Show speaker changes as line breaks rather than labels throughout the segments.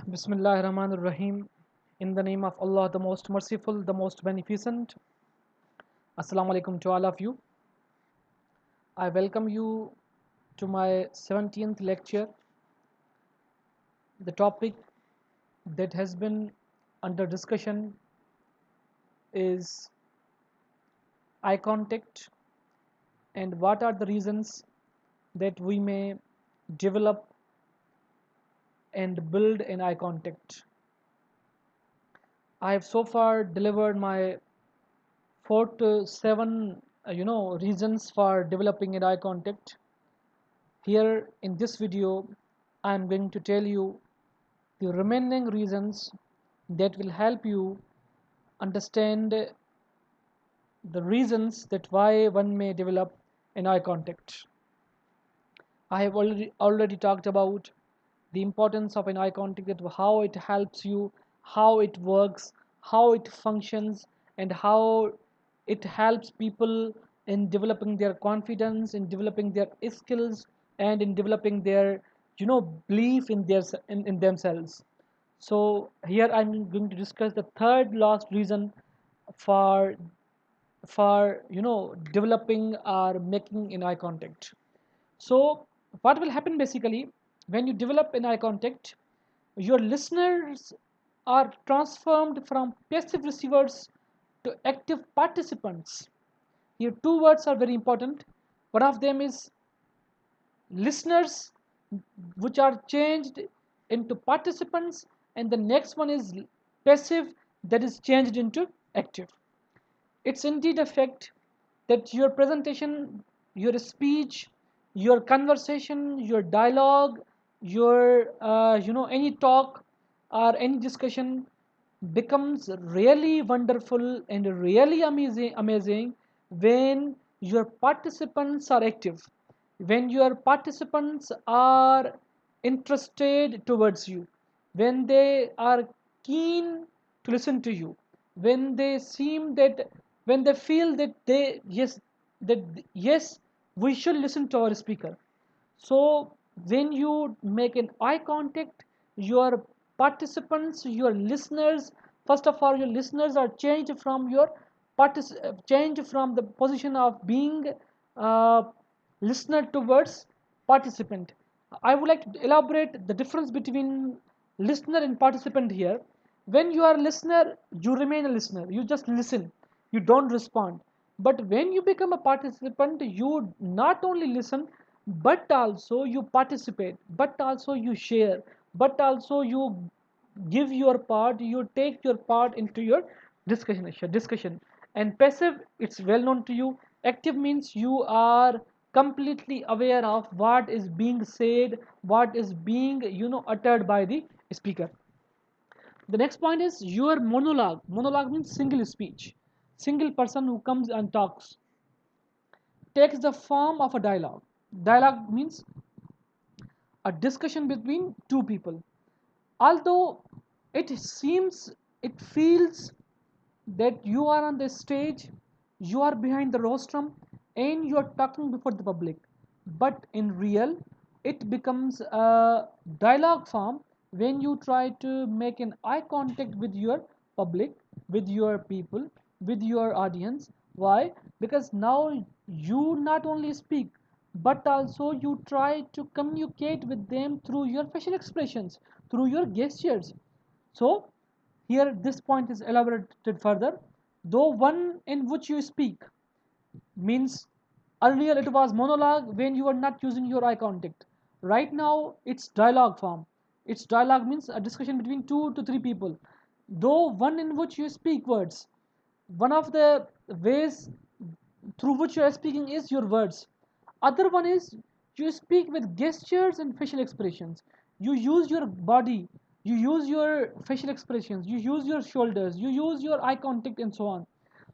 Bismillah ar-Rahman ar-Rahim. In the name of Allah, the most merciful, the most beneficent. Assalamu alaikum to all of you. I welcome you to my 17th lecture. The topic that has been under discussion is eye contact and what are the reasons that we may develop and build an eye contact. I have so far delivered my 4 to 7 reasons for developing an eye contact. Here in this video I am going to tell you the remaining reasons that will help you understand the reasons that why one may develop an eye contact. I have already talked about the importance of an eye contact, that how it helps you, how it works, how it functions, and how it helps people in developing their confidence, in developing their skills, and in developing their belief in in themselves. So here I'm going to discuss the third last reason for developing or making an eye contact. So what will happen basically when you develop an eye contact, your listeners are transformed from passive receivers to active participants. Here two words are very important. One of them is listeners, which are changed into participants, and the next one is passive, that is changed into active. It's indeed a fact that your presentation, your speech, your conversation, your dialogue, your any talk or any discussion becomes really wonderful and really amazing when your participants are active, when your participants are interested towards you, when they are keen to listen to you, when they seem that when they feel that that yes, we should listen to our speaker. So when you make an eye contact, your participants, your listeners, first of all, your listeners are changed from changed from the position of being uh, listener towards participant. I would like to elaborate the difference between listener and participant here. When you are a listener, you remain a listener. You just listen. You don't respond. But when you become a participant, you not only listen, but also you participate, but also you share, but also you give your part, you take your part into your discussion. And passive, it's well known to you. Active means you are completely aware of what is being said, what is being uttered by the speaker. The next point is your monologue means single speech, single person who comes and talks, takes the form of a dialogue. Dialogue means a discussion between two people. Although it seems, it feels that you are on the stage, you are behind the rostrum, and you are talking before the public. But in real, it becomes a dialogue form when you try to make an eye contact with your public, with your people, with your audience. Why? Because now you not only speak, but also you try to communicate with them through your facial expressions, through your gestures. So here this point is elaborated further. Though one in which you speak means earlier it was monologue when you were not using your eye contact. Right now it's dialogue form. It's dialogue means a discussion between 2 to 3 people. Though one in which you speak words, one of the ways through which you are speaking is your words. Other one is you speak with gestures and facial expressions. You use your body, you use your facial expressions, you use your shoulders, you use your eye contact, and so on.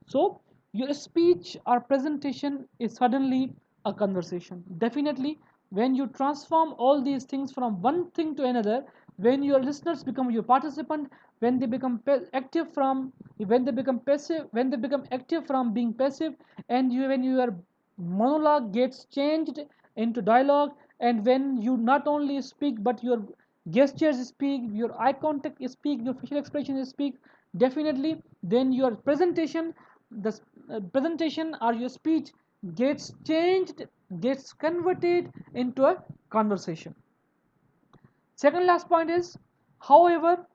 So your speech or presentation is suddenly a conversation. Definitely, when you transform all these things from one thing to another, when your listeners become your participant, when they become active from, when they become passive, when they become active from being passive, and when your monologue gets changed into dialogue, and when you not only speak but your gestures speak, your eye contact speak, your facial expression speak, definitely then your presentation, the presentation or your speech gets changed, gets converted into a conversation. Second last point is, however,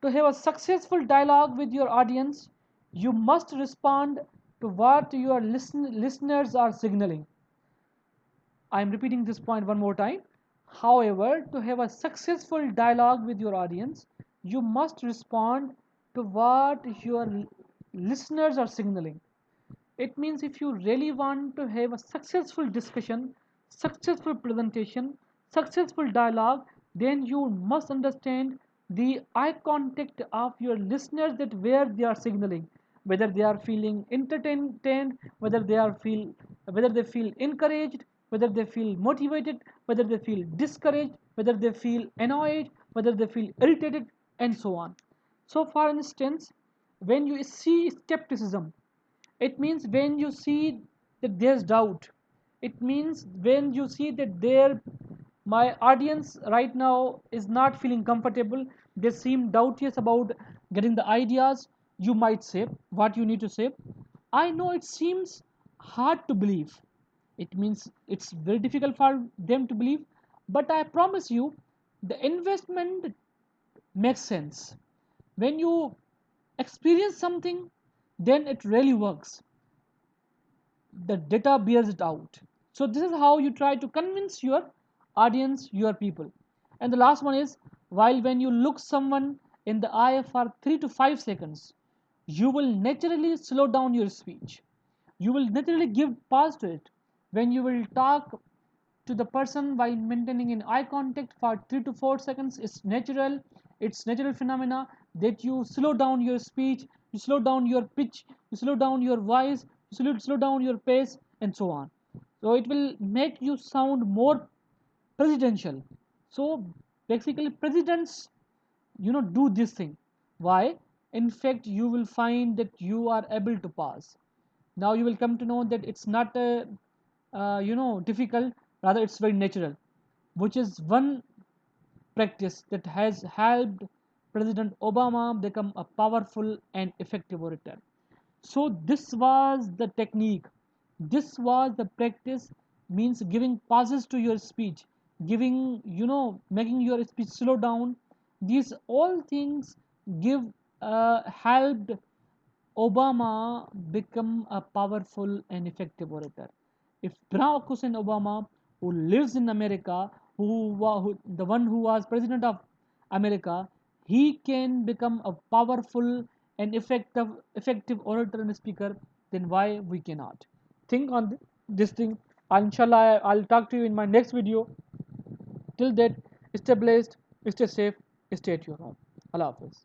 to have a successful dialogue with your audience, you must respond to what your listeners are signaling. I am repeating this point one more time. However, to have a successful dialogue with your audience, you must respond to what your listeners are signaling. It means if you really want to have a successful discussion, successful presentation, successful dialogue, then you must understand the eye contact of your listeners, that where they are signaling, whether they are feeling entertained, whether they feel encouraged, whether they feel motivated, whether they feel discouraged, whether they feel annoyed, whether they feel irritated, and so on. So for instance, when you see skepticism, it means when you see that there's doubt, it means when you see that my audience right now is not feeling comfortable, they seem doubtful about getting the ideas, you might say what you need to say: I know it seems hard to believe. It means it's very difficult for them to believe, but I promise you the investment makes sense. When you experience something, then it really works. The data bears it out. So this is how you try to convince your audience, your people. And the last one is, while when you look someone in the eye for 3 to 5 seconds, you will naturally slow down your speech. You will naturally give pause to it. When you will talk to the person while maintaining an eye contact for 3 to 4 seconds, it's natural phenomena that you slow down your speech, you slow down your pitch, you slow down your voice, you slow down your pace, and so on. So it will make you sound more presidential. So basically presidents, do this thing. Why? In fact, you will find that you are able to pass. Now you will come to know that it's not difficult, rather it's very natural, which is one practice that has helped President Obama become a powerful and effective orator. So this was the technique, this was the practice, means giving pauses to your speech, giving, making your speech slow down. These all things give helped Obama become a powerful and effective orator. If Barack Hussein Obama, who lives in America, the one who was president of America, he can become a powerful and effective orator and speaker, then why we cannot? Think on this thing. Inshallah, I'll talk to you in my next video. Till then, stay blessed, stay safe, stay at your home. Allah Hafiz.